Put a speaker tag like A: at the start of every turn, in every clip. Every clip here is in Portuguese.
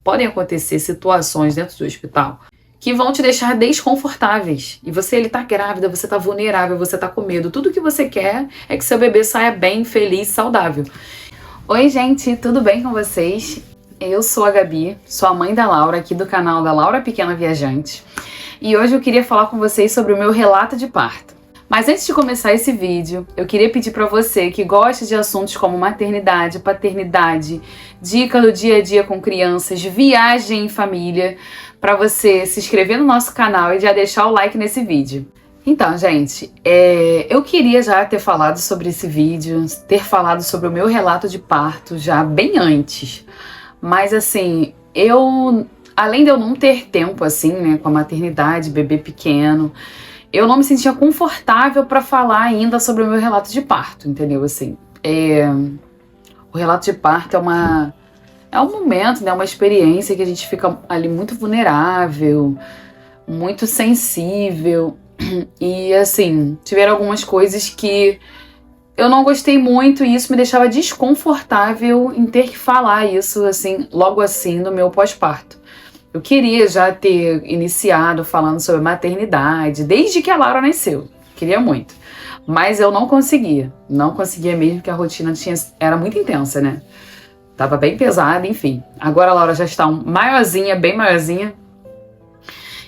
A: podem acontecer situações dentro do hospital que vão te deixar desconfortáveis. E ele tá grávida, você tá vulnerável, você tá com medo. Tudo que você quer é que seu bebê saia bem, feliz, saudável. Oi, gente, tudo bem com vocês? Eu sou a Gabi, sou a mãe da Laura, aqui do canal da Laura Pequena Viajante. E hoje eu queria falar com vocês sobre o meu relato de parto. Mas antes de começar esse vídeo, eu queria pedir para você que gosta de assuntos como maternidade, paternidade, dica do dia a dia com crianças, viagem em família, para você se inscrever no nosso canal e já deixar o like nesse vídeo. Então, gente, eu queria já ter falado sobre esse vídeo, ter falado sobre o meu relato de parto já bem antes. Mas assim, além de eu não ter tempo assim, né, com a maternidade, bebê pequeno, eu não me sentia confortável para falar ainda sobre o meu relato de parto, entendeu? Assim, o relato de parto é um momento, né, uma experiência que a gente fica ali muito vulnerável, muito sensível. E assim, tiveram algumas coisas que eu não gostei muito e isso me deixava desconfortável em ter que falar isso assim, logo assim, no meu pós-parto. Eu queria já ter iniciado falando sobre maternidade, desde que a Laura nasceu. Queria muito. Mas eu não conseguia. Não conseguia mesmo, porque a rotina era muito intensa, né? Tava bem pesada, enfim. Agora a Laura já está maiorzinha, bem maiorzinha.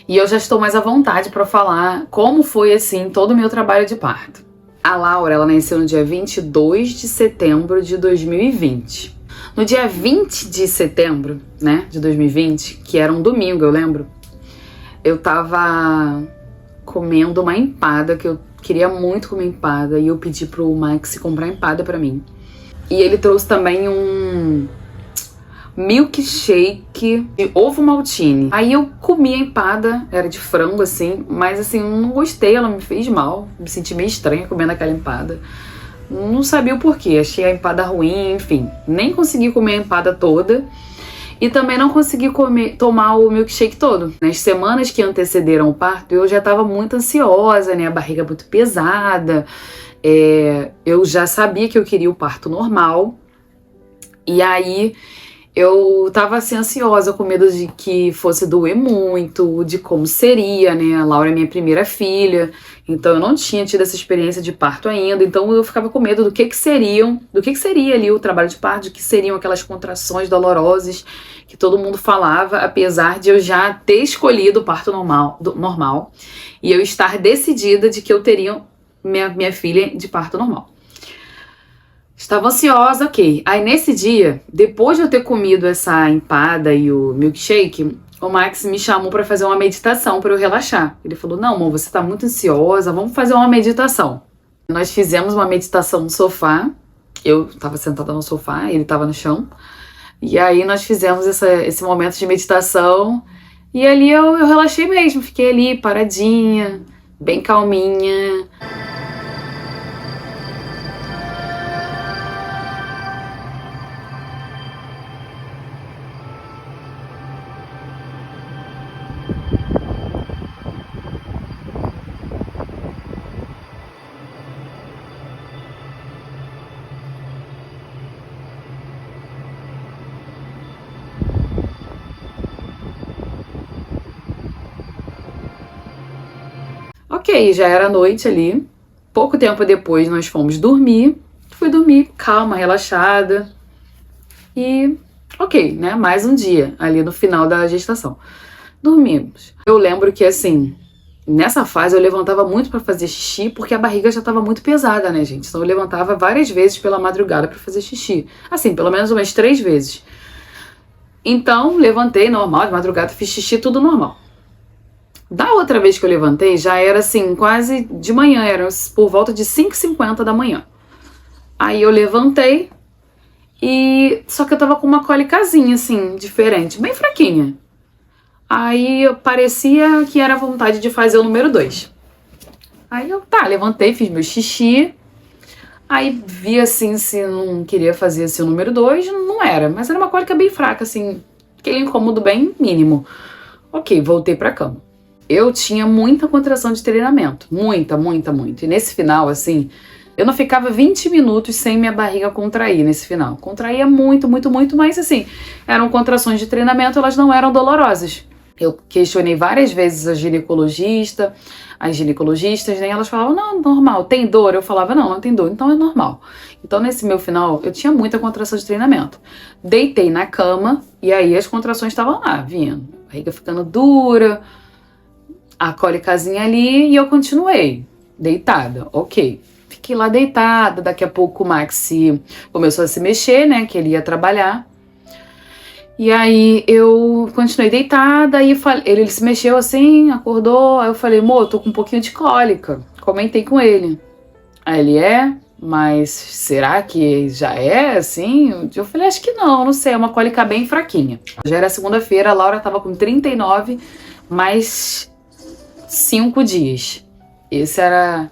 A: E eu já estou mais à vontade para falar como foi, assim, todo o meu trabalho de parto. A Laura, ela nasceu no dia 22 de setembro de 2020. No dia 20 de setembro, né, de 2020, que era um domingo, eu lembro, eu tava comendo uma empada, que eu queria muito comer empada, e eu pedi pro Max comprar empada pra mim. E ele trouxe também um milkshake de ovo maltine. Aí eu comi a empada, era de frango assim, mas assim, eu não gostei, ela me fez mal, me senti meio estranha comendo aquela empada. Não sabia o porquê, achei a empada ruim, enfim. Nem consegui comer a empada toda e também não consegui tomar o milkshake todo. Nas semanas que antecederam o parto, eu já estava muito ansiosa, né? A barriga muito pesada. Eu já sabia que eu queria o parto normal. E aí eu tava assim ansiosa, com medo de que fosse doer muito, de como seria, né? A Laura é minha primeira filha, então eu não tinha tido essa experiência de parto ainda, então eu ficava com medo do que seria ali o trabalho de parto, do que seriam aquelas contrações dolorosas que todo mundo falava, apesar de eu já ter escolhido o parto normal e eu estar decidida de que eu teria minha filha de parto normal. Estava ansiosa, ok. Aí nesse dia, depois de eu ter comido essa empada e o milkshake, o Max me chamou para fazer uma meditação para eu relaxar. Ele falou, não, amor, você tá muito ansiosa, vamos fazer uma meditação. Nós fizemos uma meditação no sofá, eu estava sentada no sofá, ele estava no chão, e aí nós fizemos esse momento de meditação, e ali eu relaxei mesmo, fiquei ali paradinha, bem calminha. Ok, já era noite ali. Pouco tempo depois nós fomos dormir. Fui dormir calma, relaxada. E ok, né? Mais um dia ali no final da gestação. Dormimos. Eu lembro que assim, nessa fase eu levantava muito pra fazer xixi, porque a barriga já tava muito pesada, né, gente? Então eu levantava várias vezes pela madrugada pra fazer xixi. Assim, pelo menos umas 3 vezes. Então, levantei normal, de madrugada, fiz xixi, tudo normal. Da outra vez que eu levantei, já era assim, quase de manhã, era por volta de 5h50 da manhã. Aí eu levantei, só que eu tava com uma cólicazinha, assim, diferente, bem fraquinha. Aí parecia que era vontade de fazer o número 2. Aí eu, levantei, fiz meu xixi. Aí vi assim, se não queria fazer assim, o número 2, não era. Mas era uma cólica bem fraca, assim, aquele incômodo bem mínimo. Ok, voltei pra cama. Eu tinha muita contração de treinamento. Muita. E nesse final, assim, Eu não ficava 20 minutos sem minha barriga contrair nesse final. Contraía muito, muito, muito, mas assim, eram contrações de treinamento, elas não eram dolorosas. Eu questionei várias vezes as ginecologistas, né? Elas falavam, não, normal, tem dor? Eu falava, não tem dor, então é normal. Então nesse meu final, eu tinha muita contração de treinamento. Deitei na cama e aí as contrações estavam lá, vindo. A barriga ficando dura, a cólicazinha ali e eu continuei deitada, ok. Fiquei lá deitada, daqui a pouco o Maxi começou a se mexer, né, que ele ia trabalhar. E aí eu continuei deitada e ele se mexeu assim, acordou, aí eu falei, tô com um pouquinho de cólica. Comentei com ele. Aí ele mas será que já é assim? Eu falei, acho que não sei, é uma cólica bem fraquinha. Já era segunda-feira, a Laura tava com 39, mais 5 dias. Esse era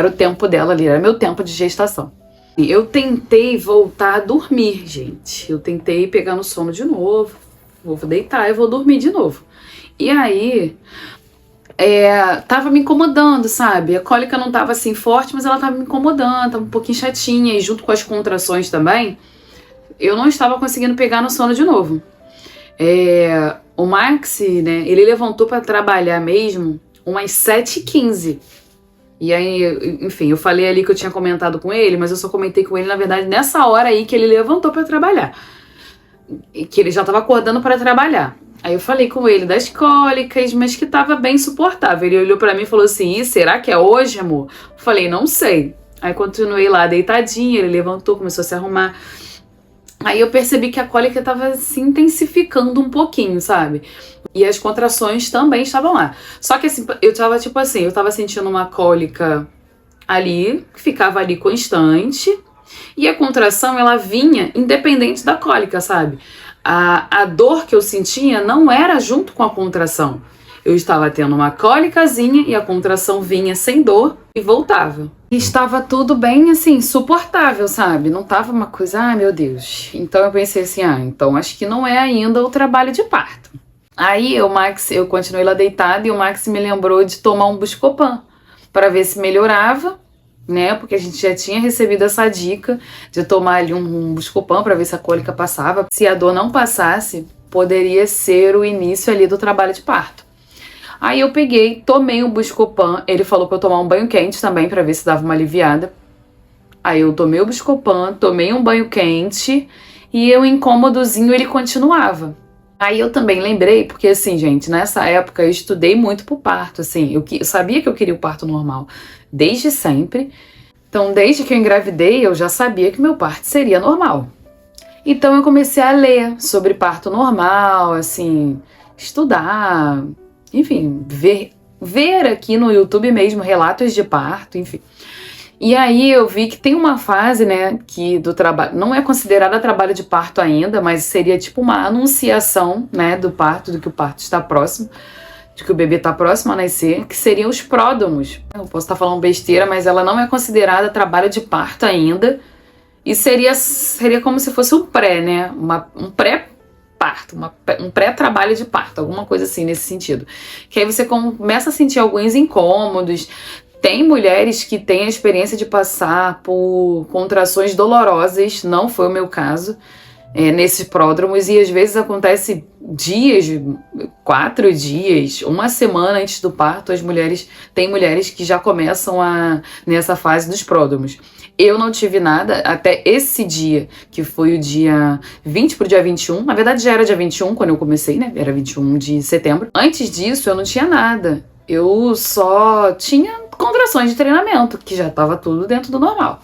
A: o tempo dela ali, era meu tempo de gestação. Eu tentei voltar a dormir, gente. Eu tentei pegar no sono de novo. Vou deitar e vou dormir de novo. E aí, tava me incomodando, sabe? A cólica não tava assim forte, mas ela tava me incomodando, tava um pouquinho chatinha. E junto com as contrações também, eu não estava conseguindo pegar no sono de novo. O Maxi, né, ele levantou pra trabalhar mesmo umas 7h15. E aí, enfim, eu falei ali que eu tinha comentado com ele, mas eu só comentei com ele, na verdade, nessa hora aí que ele levantou pra trabalhar. E que ele já tava acordando pra trabalhar. Aí eu falei com ele das cólicas, mas que tava bem suportável. Ele olhou pra mim e falou assim, será que é hoje, amor? Eu falei, não sei. Aí continuei lá deitadinha, ele levantou, começou a se arrumar. Aí eu percebi que a cólica tava se intensificando um pouquinho, sabe? E as contrações também estavam lá. Só que assim, eu tava sentindo uma cólica ali, que ficava ali constante. E a contração, ela vinha independente da cólica, sabe? A dor que eu sentia não era junto com a contração. Eu estava tendo uma cólicazinha e a contração vinha sem dor e voltava. E estava tudo bem, assim, suportável, sabe? Não tava uma coisa, ai meu Deus. Então eu pensei assim, então acho que não é ainda o trabalho de parto. Aí eu continuei lá deitada e o Max me lembrou de tomar um Buscopan para ver se melhorava, né? Porque a gente já tinha recebido essa dica de tomar ali um Buscopan para ver se a cólica passava. Se a dor não passasse, poderia ser o início ali do trabalho de parto. Aí eu peguei, tomei um Buscopan, ele falou pra eu tomar um banho quente também pra ver se dava uma aliviada. Aí eu tomei o Buscopan, tomei um banho quente e o incômodozinho ele continuava. Aí eu também lembrei, porque assim, gente, nessa época eu estudei muito pro parto, assim, eu sabia que eu queria o parto normal desde sempre. Então, desde que eu engravidei, eu já sabia que meu parto seria normal. Então eu comecei a ler sobre parto normal, assim, estudar, enfim, ver aqui no YouTube mesmo relatos de parto, enfim. E aí eu vi que tem uma fase, né, que do trabalho, não é considerada trabalho de parto ainda, mas seria tipo uma anunciação, né, do parto, do que o parto está próximo, de que o bebê está próximo a nascer, que seriam os pródomos. Eu posso estar falando besteira, mas ela não é considerada trabalho de parto ainda, e seria como se fosse um pré, né, um pré-parto, um pré-trabalho de parto, alguma coisa assim nesse sentido. Que aí você começa a sentir alguns incômodos. Tem mulheres que têm a experiência de passar por contrações dolorosas, não foi o meu caso, nesses pródromos, e às vezes acontece dias, 4 dias, uma semana antes do parto, tem mulheres que já começam nessa fase dos pródromos. Eu não tive nada até esse dia, que foi o dia 20 pro dia 21. Na verdade já era dia 21 quando eu comecei, né? Era 21 de setembro. Antes disso eu não tinha nada. Eu só tinha contrações de treinamento, que já tava tudo dentro do normal.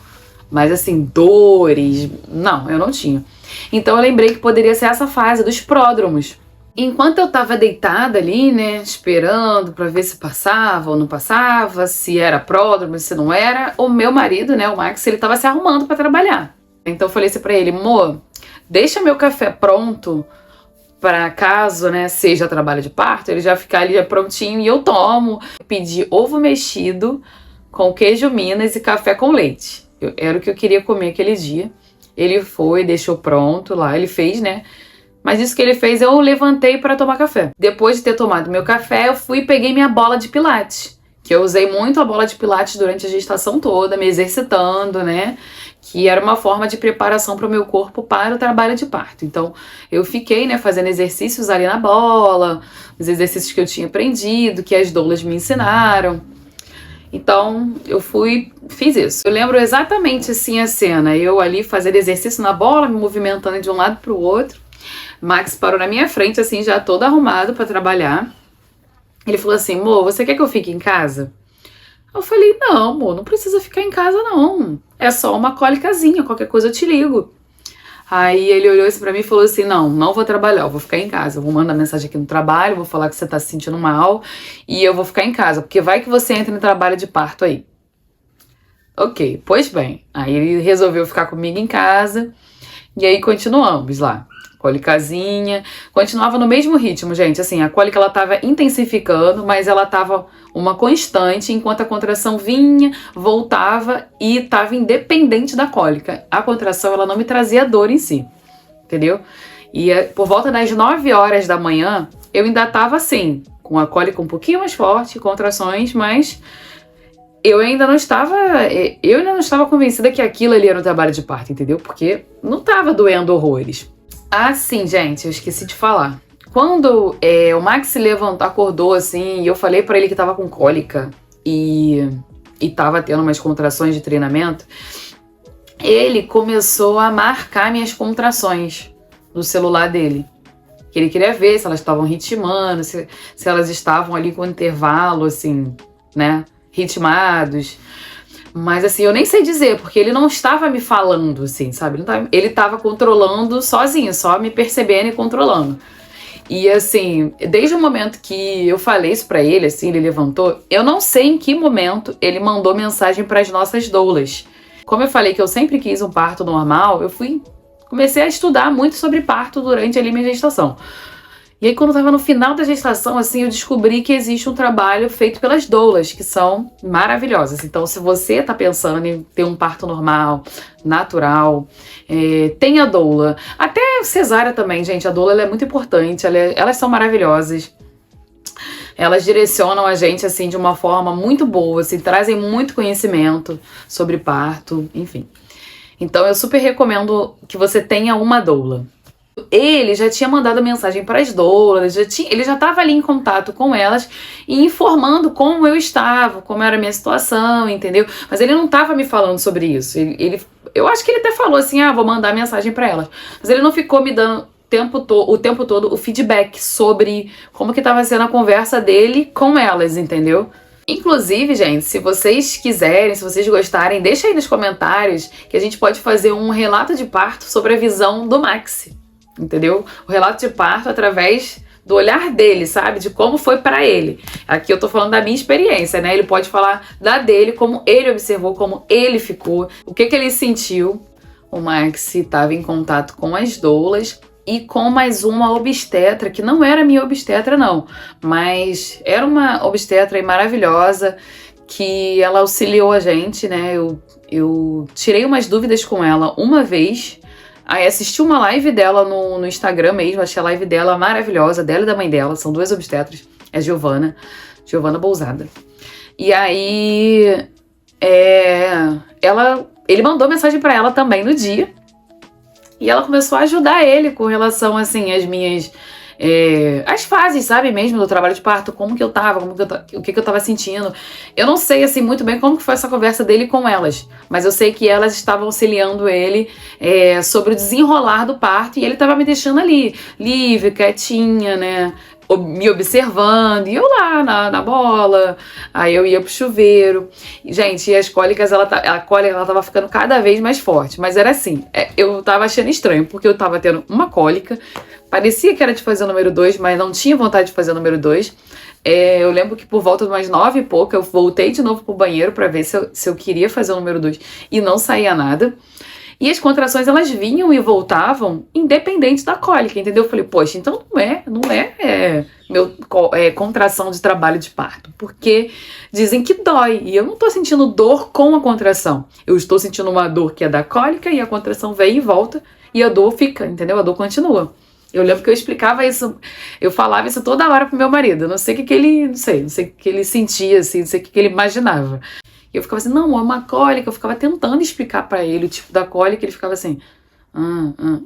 A: Mas assim, dores, não, eu não tinha. Então eu lembrei que poderia ser essa fase dos pródromos. Enquanto eu tava deitada ali, né, esperando pra ver se passava ou não passava, se era pródromo, se não era, o meu marido, né, o Max, ele tava se arrumando pra trabalhar. Então eu falei assim pra ele, amor, deixa meu café pronto para caso, né, seja trabalho de parto, ele já ficar ali prontinho e eu tomo. Pedi ovo mexido com queijo Minas e café com leite. Era o que eu queria comer aquele dia. Ele foi, deixou pronto lá, ele fez, né? Mas isso que ele fez, eu levantei para tomar café. Depois de ter tomado meu café, eu fui e peguei minha bola de pilates, que eu usei muito a bola de pilates durante a gestação toda, me exercitando, né? Que era uma forma de preparação para o meu corpo para o trabalho de parto. Então, eu fiquei, né, fazendo exercícios ali na bola, os exercícios que eu tinha aprendido, que as doulas me ensinaram. Então, fiz isso. Eu lembro exatamente assim a cena, eu ali fazendo exercício na bola, me movimentando de um lado para o outro. Max parou na minha frente, assim, já todo arrumado para trabalhar. Ele falou assim, amor, você quer que eu fique em casa? Eu falei, não, amor, não precisa ficar em casa, não. É só uma cólicazinha, qualquer coisa eu te ligo. Aí ele olhou assim pra mim e falou assim, não vou trabalhar, eu vou ficar em casa. Eu vou mandar mensagem aqui no trabalho, vou falar que você tá se sentindo mal e eu vou ficar em casa, porque vai que você entra no trabalho de parto aí. Ok, pois bem. Aí ele resolveu ficar comigo em casa e aí continuamos lá. Cólicazinha, continuava no mesmo ritmo, gente, assim, a cólica ela tava intensificando, mas ela tava uma constante, enquanto a contração vinha, voltava e tava independente da cólica. A contração, ela não me trazia dor em si, entendeu? E por volta das 9 horas da manhã, eu ainda tava assim, com a cólica um pouquinho mais forte, contrações, mas eu ainda não estava convencida que aquilo ali era um trabalho de parto, entendeu? Porque não tava doendo horrores. Ah, sim, gente, eu esqueci de falar. Quando o Max se levantou, acordou assim, e eu falei pra ele que tava com cólica e tava tendo umas contrações de treinamento, ele começou a marcar minhas contrações no celular dele. Que ele queria ver se elas estavam ritmando, se elas estavam ali com intervalo, assim, né, ritmados. Mas assim, eu nem sei dizer, porque ele não estava me falando, assim, sabe? Ele estava controlando sozinho, só me percebendo e controlando. E assim, desde o momento que eu falei isso pra ele, assim, ele levantou, eu não sei em que momento ele mandou mensagem pras nossas doulas. Como eu falei que eu sempre quis um parto normal, comecei a estudar muito sobre parto durante ali minha gestação. E aí, quando eu tava no final da gestação, assim, eu descobri que existe um trabalho feito pelas doulas, que são maravilhosas. Então, se você tá pensando em ter um parto normal, natural, tenha doula. Até cesárea também, gente. A doula ela é muito importante, elas são maravilhosas. Elas direcionam a gente, assim, de uma forma muito boa, assim, trazem muito conhecimento sobre parto, enfim. Então, eu super recomendo que você tenha uma doula. Ele já tinha mandado mensagem para as doulas, ele já estava ali em contato com elas e informando como eu estava, como era a minha situação, entendeu? Mas ele não estava me falando sobre isso. Eu acho que ele até falou assim, vou mandar mensagem para elas. Mas ele não ficou me dando o tempo todo o feedback sobre como que estava sendo a conversa dele com elas, entendeu? Inclusive, gente, se vocês quiserem, se vocês gostarem, deixa aí nos comentários que a gente pode fazer um relato de parto sobre a visão do Maxi. Entendeu? O relato de parto através do olhar dele, sabe? De como foi pra ele. Aqui eu tô falando da minha experiência, né? Ele pode falar da dele, como ele observou, como ele ficou, o que ele sentiu. O Max estava em contato com as doulas e com mais uma obstetra, que não era minha obstetra, não, mas era uma obstetra maravilhosa, que ela auxiliou a gente, né? Eu tirei umas dúvidas com ela uma vez. Aí assisti uma live dela no Instagram mesmo, achei a live dela maravilhosa, dela e da mãe dela, são duas obstetras, é Giovana Bousada. E aí, ele mandou mensagem pra ela também no dia, e ela começou a ajudar ele com relação, assim, às minhas... as fases, sabe, mesmo do trabalho de parto, como que eu tava, o que eu tava sentindo. Eu não sei, assim, muito bem como que foi essa conversa dele com elas, mas eu sei que elas estavam auxiliando ele sobre o desenrolar do parto, e ele tava me deixando ali, livre, quietinha, né, me observando, e eu lá na bola, aí eu ia pro chuveiro. Gente, e as cólicas, a cólica ela tava ficando cada vez mais forte, mas era assim, eu tava achando estranho, porque eu tava tendo uma cólica, parecia que era de fazer o número 2, mas não tinha vontade de fazer o número 2. Eu lembro que por volta de umas 9 e pouco, eu voltei de novo pro banheiro pra ver se eu queria fazer o número 2 e não saía nada. E as contrações, elas vinham e voltavam independente da cólica, entendeu? Eu falei, poxa, então não é contração de trabalho de parto, porque dizem que dói, e eu não tô sentindo dor com a contração. Eu estou sentindo uma dor que é da cólica, e a contração vem e volta, e a dor fica, entendeu? A dor continua. Eu lembro que eu explicava isso, eu falava isso toda hora pro meu marido. Eu não sei o que que ele, não sei o que que ele sentia, assim, não sei o que que ele imaginava. E eu ficava assim, não, é uma cólica. Eu ficava tentando explicar pra ele o tipo da cólica, ele ficava assim,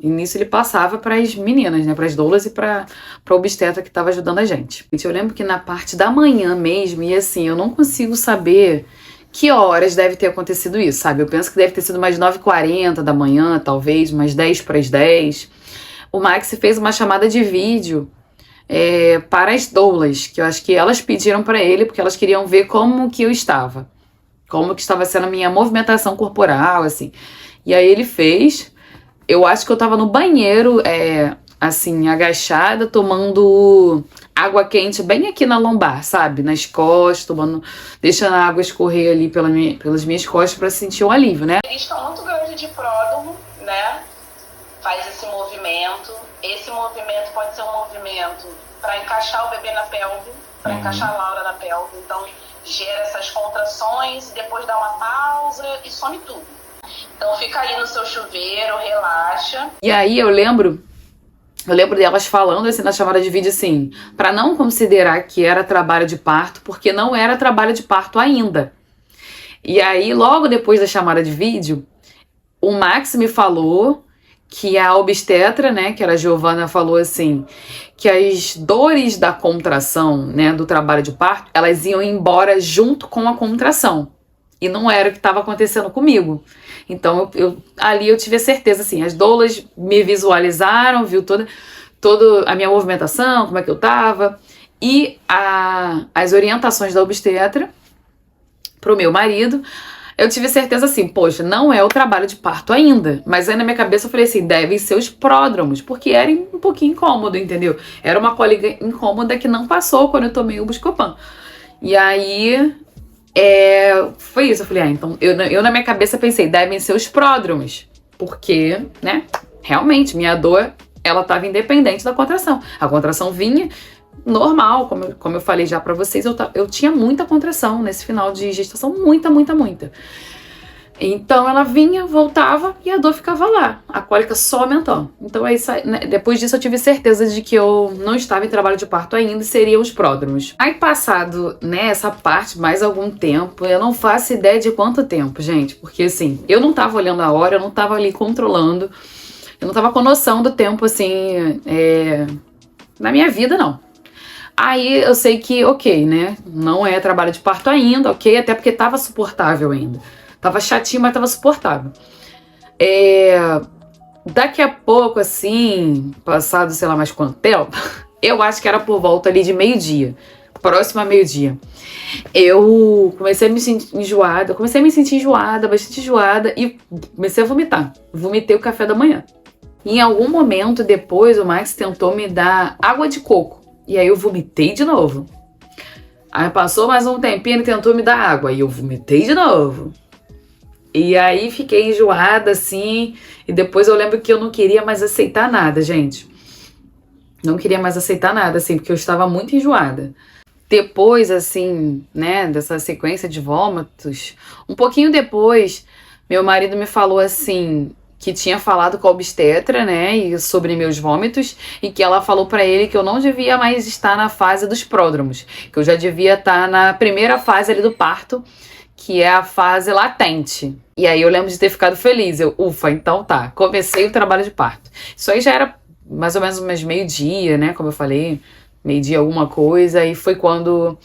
A: E nisso ele passava pras meninas, né, pras doulas e pra obstetra que tava ajudando a gente. Eu lembro que na parte da manhã mesmo, e assim, eu não consigo saber que horas deve ter acontecido isso, sabe? Eu penso que deve ter sido umas 9h40 da manhã, talvez, umas 10 para as 10. O Max fez uma chamada de vídeo para as doulas, que eu acho que elas pediram para ele, porque elas queriam ver como que eu estava. Como que estava sendo a minha movimentação corporal, assim. E aí ele fez. Eu acho que eu tava no banheiro, assim, agachada, tomando água quente bem aqui na lombar, sabe? Nas costas, deixando a água escorrer ali pelas minhas costas pra sentir um alívio, né?
B: Eles estão muito grande de pródromo, né? Faz esse movimento. Esse movimento pode ser um movimento para encaixar o bebê na pelve, para encaixar a Laura na pelve. Então, gera essas contrações, depois dá uma pausa e some tudo. Então fica ali no seu chuveiro, relaxa.
A: E aí eu lembro delas falando assim na chamada de vídeo assim, pra não considerar que era trabalho de parto, porque não era trabalho de parto ainda. E aí logo depois da chamada de vídeo, o Max me falou que a obstetra, né, que era a Giovana, falou assim, que as dores da contração, né, do trabalho de parto, elas iam embora junto com a contração. E não era o que estava acontecendo comigo. Então, ali eu tive a certeza, assim, as doulas me visualizaram, viu toda a minha movimentação, como é que eu tava. E as orientações da obstetra pro meu marido, eu tive certeza assim, poxa, não é o trabalho de parto ainda. Mas aí na minha cabeça eu falei assim, devem ser os pródromos, porque era um pouquinho incômodo, entendeu? Era uma cólica incômoda que não passou quando eu tomei o Buscopan. E aí... foi isso, eu falei, então, eu na minha cabeça pensei, devem ser os pródromos, porque, né, realmente, minha dor, ela tava independente da contração, a contração vinha normal, como eu falei já pra vocês, eu tinha muita contração nesse final de gestação, muita, então ela vinha, voltava e a dor ficava lá, a cólica só aumentando. Então aí, né, depois disso eu tive certeza de que eu não estava em trabalho de parto ainda e seriam os pródromos. Aí passado, né, essa parte, mais algum tempo, eu não faço ideia de quanto tempo, gente, porque assim, eu não tava olhando a hora, eu não tava ali controlando, eu não tava com noção do tempo, assim, na minha vida, não. Aí eu sei que, ok, né, não é trabalho de parto ainda, ok, até porque tava suportável ainda. Tava chatinho, mas tava suportável. Daqui a pouco, assim, passado sei lá mais quanto tempo, eu acho que era por volta ali de meio-dia, próximo a meio-dia. Eu comecei a me sentir enjoada, bastante enjoada, e comecei a vomitar. Vomitei o café da manhã. E em algum momento depois, o Max tentou me dar água de coco. E aí eu vomitei de novo. Aí passou mais um tempinho, ele tentou me dar água. E eu vomitei de novo. E aí fiquei enjoada, assim, e depois eu lembro que eu não queria mais aceitar nada, gente. Não queria mais aceitar nada, assim, porque eu estava muito enjoada. Depois, assim, né, dessa sequência de vômitos, um pouquinho depois, meu marido me falou, assim, que tinha falado com a obstetra, né, e sobre meus vômitos, e que ela falou pra ele que eu não devia mais estar na fase dos pródromos, que eu já devia estar na primeira fase ali do parto, que é a fase latente. E aí eu lembro de ter ficado feliz. Ufa, então tá, comecei o trabalho de parto. Isso aí já era mais ou menos umas meio-dia, né, como eu falei, meio-dia alguma coisa, e foi quando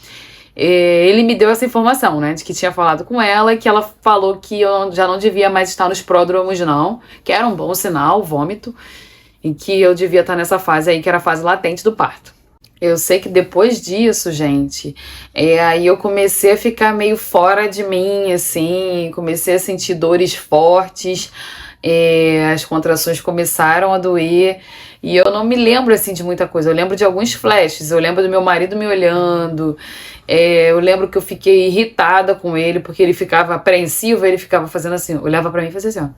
A: ele me deu essa informação, né, de que tinha falado com ela, e que ela falou que eu já não devia mais estar nos pródromos não, que era um bom sinal, vômito, e que eu devia estar nessa fase aí, que era a fase latente do parto. Eu sei que depois disso, gente, aí eu comecei a ficar meio fora de mim, assim, comecei a sentir dores fortes, as contrações começaram a doer, e eu não me lembro, assim, de muita coisa. Eu lembro de alguns flashes, eu lembro do meu marido me olhando, eu lembro que eu fiquei irritada com ele, porque ele ficava apreensivo, ele ficava fazendo assim, olhava pra mim e fazia assim, ó.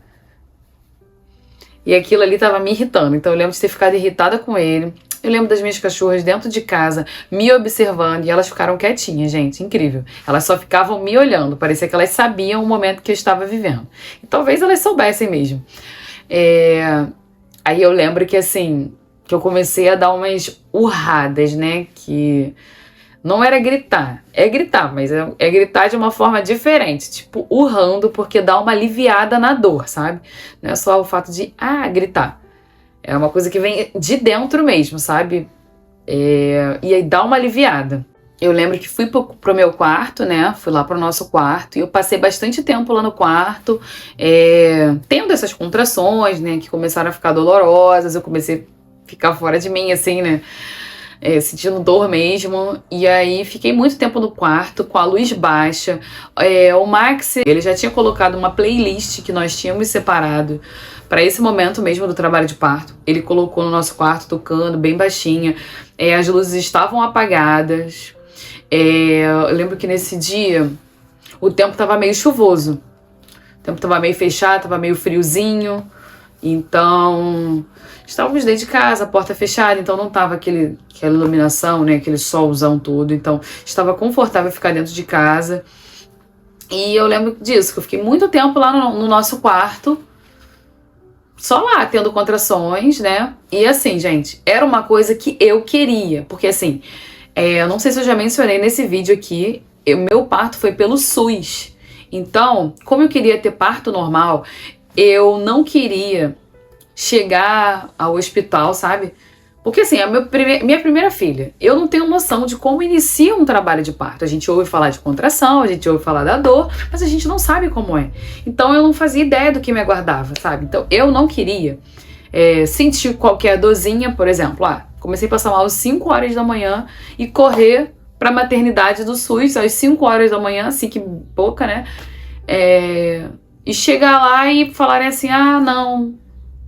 A: E aquilo ali tava me irritando, então eu lembro de ter ficado irritada com ele. Eu lembro das minhas cachorras dentro de casa me observando e elas ficaram quietinhas, gente, incrível. Elas só ficavam me olhando, parecia que elas sabiam o momento que eu estava vivendo. E talvez elas soubessem mesmo. Aí eu lembro que, assim, que eu comecei a dar umas urradas, né? Que não era gritar. É gritar, mas é gritar de uma forma diferente. Tipo, urrando, porque dá uma aliviada na dor, sabe? Não é só o fato de, gritar. É uma coisa que vem de dentro mesmo, sabe? E aí dá uma aliviada. Eu lembro que fui pro meu quarto, né? Fui lá pro nosso quarto e eu passei bastante tempo lá no quarto, tendo essas contrações, né? Que começaram a ficar dolorosas. Eu comecei a ficar fora de mim, assim, né? Sentindo dor mesmo. E aí fiquei muito tempo no quarto com a luz baixa. O Max, ele já tinha colocado uma playlist que nós tínhamos separado para esse momento mesmo do trabalho de parto. Ele colocou no nosso quarto tocando bem baixinha. As luzes estavam apagadas. Eu lembro que nesse dia o tempo estava meio chuvoso. O tempo estava meio fechado, estava meio friozinho. Então, estávamos dentro de casa, a porta fechada, então não tava aquela iluminação, né, aquele solzão todo. Então, estava confortável ficar dentro de casa. E eu lembro disso, que eu fiquei muito tempo lá no nosso quarto, só lá, tendo contrações, né? E assim, gente, era uma coisa que eu queria, porque assim, eu não sei se eu já mencionei nesse vídeo aqui, meu parto foi pelo SUS. Então, como eu queria ter parto normal, eu não queria chegar ao hospital, sabe? Porque assim, é minha primeira filha. Eu não tenho noção de como inicia um trabalho de parto. A gente ouve falar de contração, a gente ouve falar da dor, mas a gente não sabe como é. Então eu não fazia ideia do que me aguardava, sabe? Então eu não queria sentir qualquer dorzinha, por exemplo. Comecei a passar mal às 5 horas da manhã e correr pra maternidade do SUS às 5 horas da manhã, assim que pouca, né? E chegar lá e falarem assim,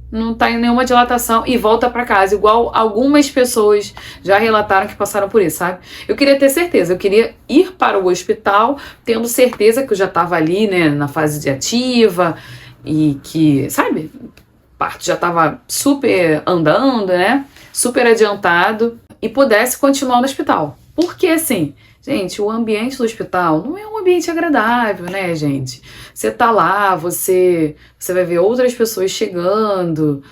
A: não tá em nenhuma dilatação e volta pra casa, igual algumas pessoas já relataram que passaram por isso, sabe? Eu queria ter certeza, eu queria ir para o hospital tendo certeza que eu já tava ali, né, na fase de ativa e que, sabe, o parto já tava super andando, né, super adiantado e pudesse continuar no hospital. Porque assim, gente, o ambiente do hospital não é um ambiente agradável, né, gente? Você tá lá, você vai ver outras pessoas chegando,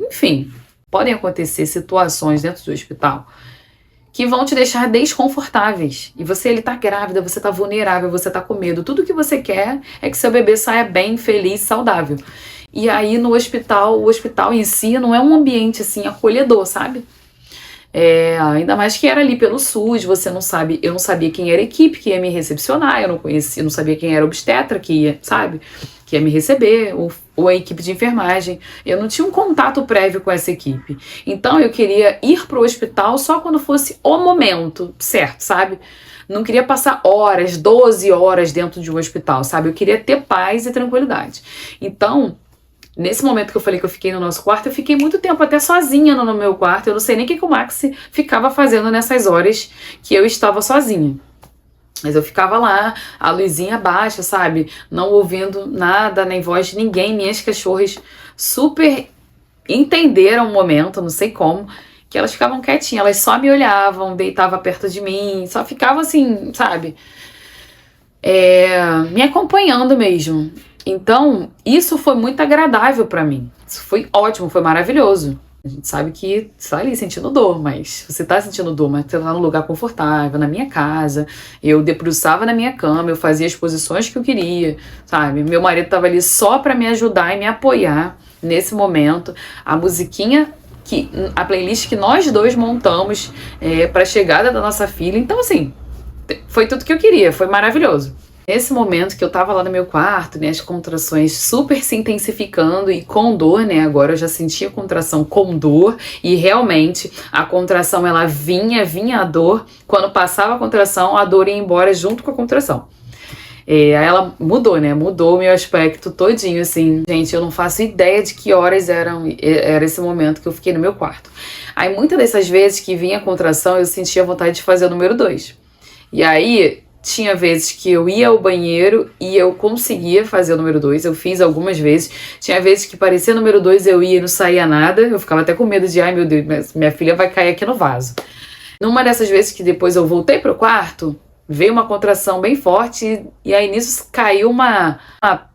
A: enfim, podem acontecer situações dentro do hospital que vão te deixar desconfortáveis. E você, tá grávida, você tá vulnerável, você tá com medo. Tudo que você quer é que seu bebê saia bem, feliz, saudável. E aí no hospital, o hospital em si não é um ambiente assim acolhedor, sabe? Ainda mais que era ali pelo SUS, você não sabe, eu não sabia quem era a equipe que ia me recepcionar, eu não sabia quem era a obstetra que ia, sabe, que ia me receber, ou a equipe de enfermagem. Eu não tinha um contato prévio com essa equipe. Então eu queria ir pro hospital só quando fosse o momento certo, sabe? Não queria passar horas, 12 horas dentro de um hospital, sabe? Eu queria ter paz e tranquilidade. Então, nesse momento que eu falei que eu fiquei no nosso quarto, eu fiquei muito tempo até sozinha no meu quarto. Eu não sei nem o que o Max ficava fazendo nessas horas que eu estava sozinha. Mas eu ficava lá, a luzinha baixa, sabe? Não ouvindo nada, nem voz de ninguém. Minhas cachorras super entenderam o momento, não sei como, que elas ficavam quietinhas. Elas só me olhavam, deitavam perto de mim, só ficavam assim, sabe? Me acompanhando mesmo. Então, isso foi muito agradável pra mim. Isso foi ótimo, foi maravilhoso. A gente sabe que você tá ali sentindo dor, mas você tá sentindo dor, mas você tá num lugar confortável, na minha casa. Eu debruçava na minha cama, eu fazia as posições que eu queria, sabe? Meu marido tava ali só pra me ajudar e me apoiar nesse momento. A musiquinha, a playlist que nós dois montamos pra chegada da nossa filha. Então, assim, foi tudo que eu queria, foi maravilhoso. Nesse momento que eu tava lá no meu quarto, né, as contrações super se intensificando e com dor, né, agora eu já sentia contração com dor e realmente a contração ela vinha a dor, quando passava a contração, a dor ia embora junto com a contração. Aí ela mudou, né, mudou o meu aspecto todinho, assim, gente, eu não faço ideia de que horas era esse momento que eu fiquei no meu quarto. Aí muitas dessas vezes que vinha a contração, eu sentia vontade de fazer o número 2. E aí tinha vezes que eu ia ao banheiro e eu conseguia fazer o número 2, eu fiz algumas vezes. Tinha vezes que parecia número 2, eu ia e não saía nada. Eu ficava até com medo de, ai meu Deus, minha filha vai cair aqui no vaso. Numa dessas vezes que depois eu voltei pro quarto, veio uma contração bem forte e aí nisso caiu uma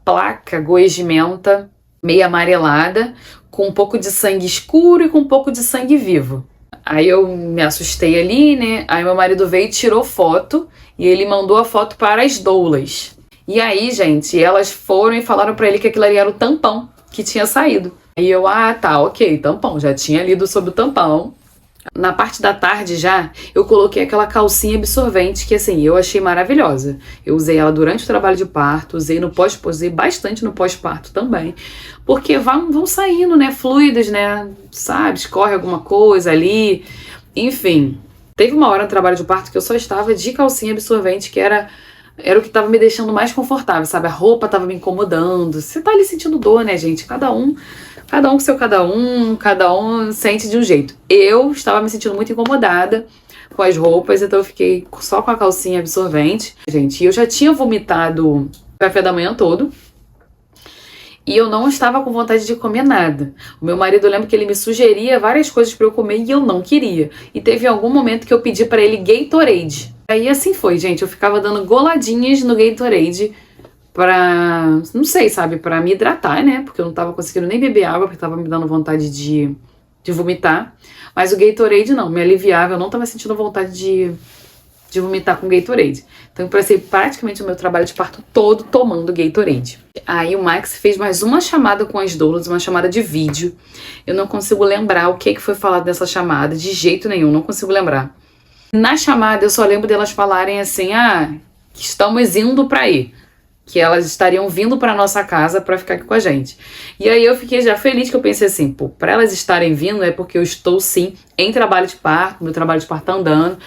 A: placa goezimenta meio amarelada, com um pouco de sangue escuro e com um pouco de sangue vivo. Aí eu me assustei ali, né? Aí meu marido veio e tirou foto e ele mandou a foto para as doulas. E aí, gente, elas foram e falaram pra ele que aquilo ali era o tampão que tinha saído. E eu, tá, ok, tampão, já tinha lido sobre o tampão. Na parte da tarde já, eu coloquei aquela calcinha absorvente que, assim, eu achei maravilhosa. Eu usei ela durante o trabalho de parto, usei bastante no pós-parto também. Porque vão saindo, né, fluidos, né, sabe, escorre alguma coisa ali. Enfim, teve uma hora no trabalho de parto que eu só estava de calcinha absorvente, que era o que tava me deixando mais confortável, sabe? A roupa tava me incomodando. Você tá ali sentindo dor, né, gente? Cada um com seu cada um sente de um jeito. Eu estava me sentindo muito incomodada com as roupas, então eu fiquei só com a calcinha absorvente. Gente, eu já tinha vomitado o café da manhã todo e eu não estava com vontade de comer nada. O meu marido, eu lembro que ele me sugeria várias coisas para eu comer e eu não queria. E teve algum momento que eu pedi para ele Gatorade. Aí assim foi, gente, eu ficava dando goladinhas no Gatorade pra, não sei, sabe, pra me hidratar, né, porque eu não tava conseguindo nem beber água, porque tava me dando vontade de vomitar, mas o Gatorade não, me aliviava, eu não tava sentindo vontade de vomitar com Gatorade. Então eu passei praticamente o meu trabalho de parto todo tomando Gatorade. Aí o Max fez mais uma chamada com as doulas, uma chamada de vídeo. Eu não consigo lembrar o que foi falado nessa chamada, de jeito nenhum, não consigo lembrar. Na chamada eu só lembro delas falarem assim, que estamos indo pra aí. Que elas estariam vindo para nossa casa para ficar aqui com a gente. E aí eu fiquei já feliz, que eu pensei assim, pô, para elas estarem vindo é porque eu estou sim em trabalho de parto, meu trabalho de parto tá andando,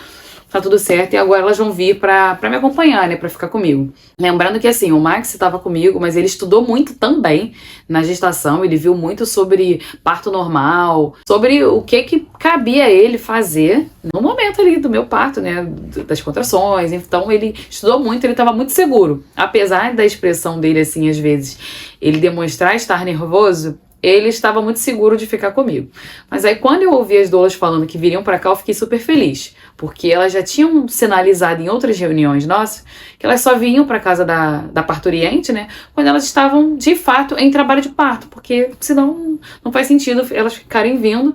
A: tá tudo certo, e agora elas vão vir pra me acompanhar, né, pra ficar comigo. Lembrando que assim, o Max estava comigo, mas ele estudou muito também na gestação, ele viu muito sobre parto normal, sobre o que cabia a ele fazer no momento ali do meu parto, né, das contrações. Então ele estudou muito, ele estava muito seguro. Apesar da expressão dele, assim, às vezes, ele demonstrar estar nervoso, ele estava muito seguro de ficar comigo. Mas aí quando eu ouvi as doulas falando que viriam pra cá, eu fiquei super feliz. Porque elas já tinham sinalizado em outras reuniões nossas que elas só vinham pra casa da parturiente, né? Quando elas estavam, de fato, em trabalho de parto. Porque senão não faz sentido elas ficarem vindo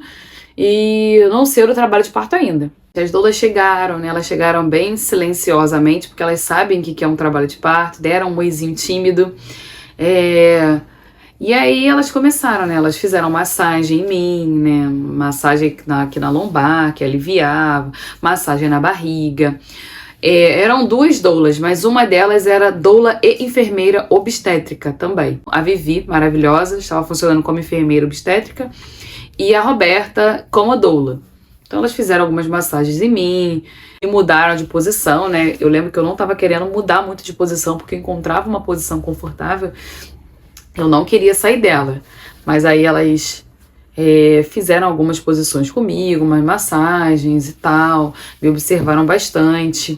A: e não ser o trabalho de parto ainda. As doulas chegaram, né? Elas chegaram bem silenciosamente, porque elas sabem que é um trabalho de parto, deram um oizinho tímido. E aí elas começaram, né? Elas fizeram massagem em mim, né? Massagem aqui na lombar, que aliviava, massagem na barriga. Eram duas doulas, mas uma delas era doula e enfermeira obstétrica também. A Vivi, maravilhosa, estava funcionando como enfermeira obstétrica, e a Roberta como doula. Então elas fizeram algumas massagens em mim, e mudaram de posição, né? Eu lembro que eu não estava querendo mudar muito de posição, porque eu encontrava uma posição confortável. Eu não queria sair dela, mas aí elas fizeram algumas posições comigo, umas massagens e tal, me observaram bastante.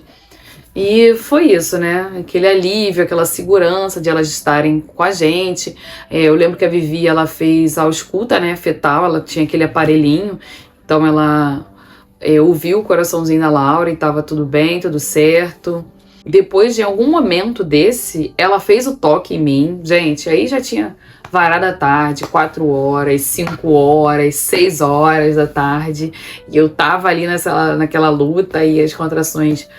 A: E foi isso, né? Aquele alívio, aquela segurança de elas estarem com a gente. Eu lembro que a Vivi, ela fez a ausculta, né, fetal, ela tinha aquele aparelhinho, então ela ouviu o coraçãozinho da Laura e tava tudo bem, tudo certo. Depois de algum momento desse, ela fez o toque em mim. Gente, aí já tinha varada da tarde, 4 horas, 5 horas, 6 horas da tarde. E eu tava ali naquela luta e as contrações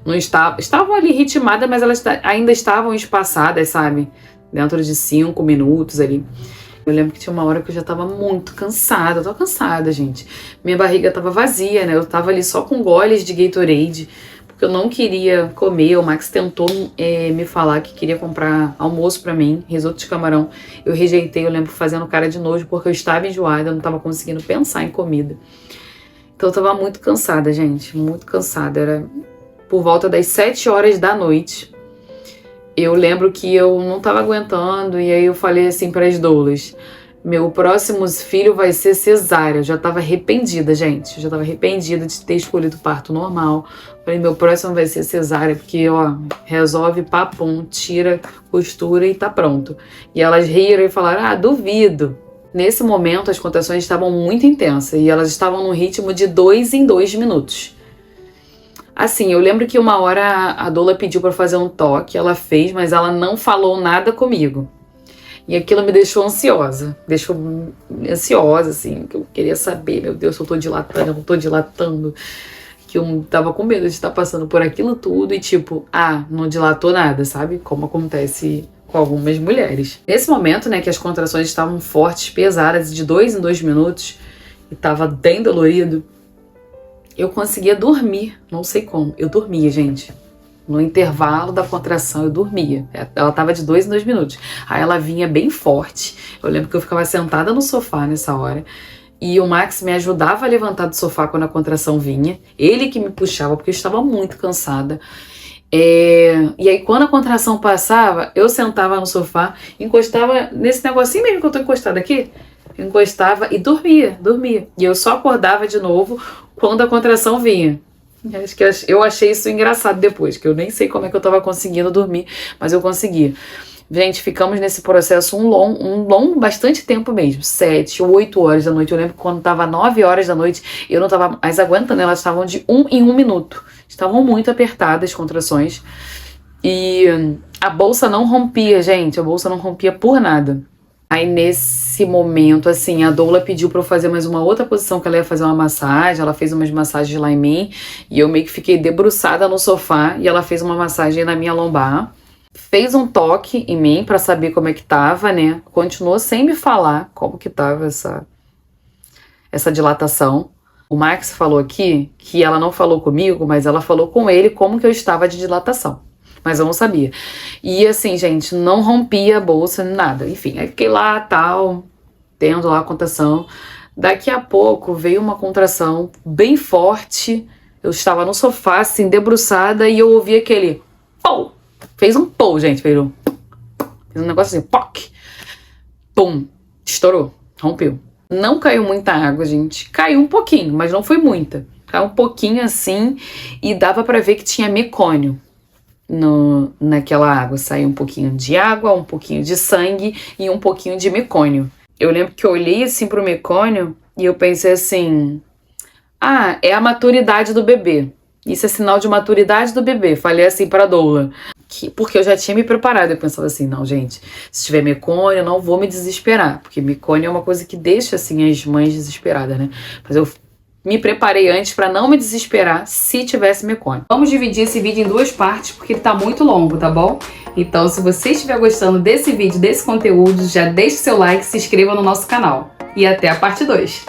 A: não estavam ali ritmadas, mas elas ainda estavam espaçadas, sabe? Dentro de 5 minutos ali. Eu lembro que tinha uma hora que eu já tava muito cansada. Eu tô cansada, gente. Minha barriga tava vazia, né? Eu tava ali só com goles de Gatorade, eu não queria comer. O Max tentou me falar que queria comprar almoço pra mim, risoto de camarão. Eu rejeitei, eu lembro fazendo cara de nojo, porque eu estava enjoada, eu não tava conseguindo pensar em comida. Então eu tava muito cansada, gente, muito cansada. Era por volta das 7 horas da noite. Eu lembro que eu não tava aguentando, e aí eu falei assim para as doulas: meu próximo filho vai ser cesárea. Eu já tava arrependida, gente. Eu já tava arrependida de ter escolhido parto normal. Falei, meu próximo vai ser cesárea, porque, resolve, papum, tira, costura e tá pronto. E elas riram e falaram, duvido. Nesse momento, as contrações estavam muito intensas e elas estavam num ritmo de 2 em 2 minutos. Assim, eu lembro que uma hora a doula pediu pra fazer um toque, ela fez, mas ela não falou nada comigo. E aquilo me deixou ansiosa. Deixou ansiosa, assim, que eu queria saber, meu Deus, se eu tô dilatando, eu não tô dilatando. Que eu tava com medo de estar passando por aquilo tudo e tipo, não dilatou nada, sabe? Como acontece com algumas mulheres. Nesse momento, né, que as contrações estavam fortes, pesadas, de 2 em 2 minutos, e tava bem dolorido, eu conseguia dormir, não sei como. Eu dormia, gente. No intervalo da contração, eu dormia. Ela tava de 2 em 2 minutos. Aí ela vinha bem forte. Eu lembro que eu ficava sentada no sofá nessa hora. E o Max me ajudava a levantar do sofá quando a contração vinha. Ele que me puxava, porque eu estava muito cansada. E aí, quando a contração passava, eu sentava no sofá, encostava nesse negocinho mesmo que eu tô encostada aqui. Encostava e dormia. E eu só acordava de novo quando a contração vinha. Acho que eu achei isso engraçado depois, que eu nem sei como é que eu tava conseguindo dormir, mas eu conseguia. Gente, ficamos nesse processo bastante tempo mesmo, 7, 8 horas da noite. Eu lembro que quando tava 9 horas da noite, eu não tava mais aguentando, elas estavam de 1 em 1 minuto. Estavam muito apertadas as contrações. E a bolsa não rompia, gente, a bolsa não rompia por nada. Aí nesse momento, assim, a doula pediu pra eu fazer mais uma outra posição, que ela ia fazer uma massagem, ela fez umas massagens lá em mim, e eu meio que fiquei debruçada no sofá, e ela fez uma massagem na minha lombar, fez um toque em mim pra saber como é que tava, né, continuou sem me falar como que tava essa dilatação. O Max falou aqui que ela não falou comigo, mas ela falou com ele como que eu estava de dilatação. Mas eu não sabia. E assim, gente, não rompia a bolsa, nada. Enfim, aí fiquei lá, tal, tendo lá a contração. Daqui a pouco veio uma contração bem forte. Eu estava no sofá, assim, debruçada, e eu ouvi aquele pou. Fez um pou, gente, fez um negócio assim, poc. Pum, estourou, rompeu. Não caiu muita água, gente. Caiu um pouquinho, mas não foi muita. Caiu um pouquinho assim, e dava pra ver que tinha mecônio naquela água. Saiu um pouquinho de água, um pouquinho de sangue e um pouquinho de mecônio. Eu lembro que eu olhei assim pro mecônio e eu pensei assim, é a maturidade do bebê. Isso é sinal de maturidade do bebê. Falei assim pra doula, porque eu já tinha me preparado. Eu pensava assim, não, gente, se tiver mecônio, eu não vou me desesperar, porque mecônio é uma coisa que deixa assim as mães desesperadas, né? Mas eu me preparei antes pra não me desesperar se tivesse mecônio. Vamos dividir esse vídeo em 2 partes, porque ele tá muito longo, tá bom? Então, se você estiver gostando desse vídeo, desse conteúdo, já deixe seu like, se inscreva no nosso canal. E até a parte 2.